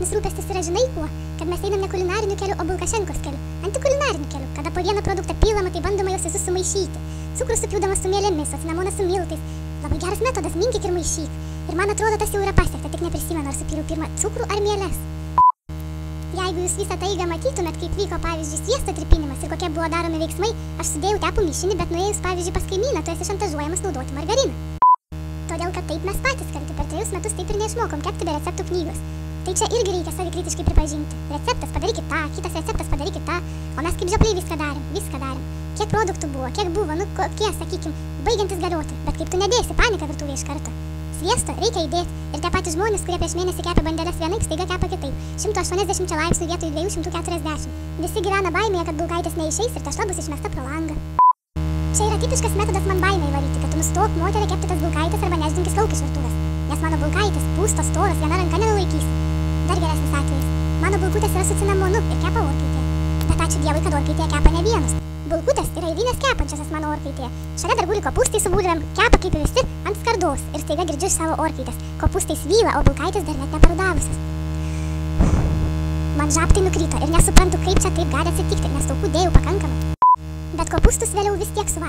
didesnis rūpestis yra žinai kuo, kad mes einam ne kulinariniu keliu, o Bulgašenkos keliu, antikulinariniu keliu, kada po vieną produktą pilama, tai bandoma juos visus sumaišyti. Cukrus supildamas su mielėmis, o cinamonas su miltais. Labai geras metodas, minkyk ir maišyk. Ir man atrodo, tas jau yra pasiekta, tik neprisimenu, ar supyliau pirmą cukrų ar mieles. Jeigu jūs visą tą eigą matytumėt, kaip vyko, pavyzdžiui, sviesto tirpinimas ir kokie buvo daromi veiksmai, aš sudėjau tepų mišinį, bet nuėjus, pavyzdžiui, pas kaimyną, tu esi šantažuojamas naudoti margariną. Todėl, kad taip mes patys kalti, per 3 metus taip ir neišmokom kepti be receptų knygos. Tai čia irgi reikia savikritiškai pripažinti. Receptas padarykit tą, kitas receptas padarykit tą, o mes kaip žiopliai viską darėm. Kiek produktų buvo, kiek buvo, nu kokie, sakykim, baigiantis galioti, bet kaip tu nedėsi, panika virtuvėje iš karto. Sviesto reikia įdėti ir tie patys žmonės, kurie prieš mėnesį kepė bandeles vienaip, staiga kepa kitaip. 180 laipsnių vietoj 240. Visi gyvena baimėje, kad bulkaitės neišeis ir tešla bus išmesta pro langą. Čia yra tipiškas metodas man baimę įvaryti, kad tu nustok moterį kepti tas bulkaites arba nešdinkis lauk iš virtuvės. Nes mano bulkaitis pūstos, storos, viena ranka nenulaikysi. Dar geresnis atvejis. Mano bulkutės yra su cinamonu ir kepa orkaitėje. Bet ačiū Dievui, kad orkaitėje kepa ne vienas. Bulkutės yra eilinės kepančiasias mano orkaitėje. Šalia dar guli kopūstai su bulvėm, kepa kaip visi ant skardos ir staiga girdžiu iš savo orkaitės. Kopūstai svyla, o bulkaitės dar net neparudavusios. Man žabtai nukrito ir nesuprantu, kaip čia taip gali atsitikti, nes taukų dėjau pakankamai. Bet kopūstus vėliau vis tiek suvalgiau.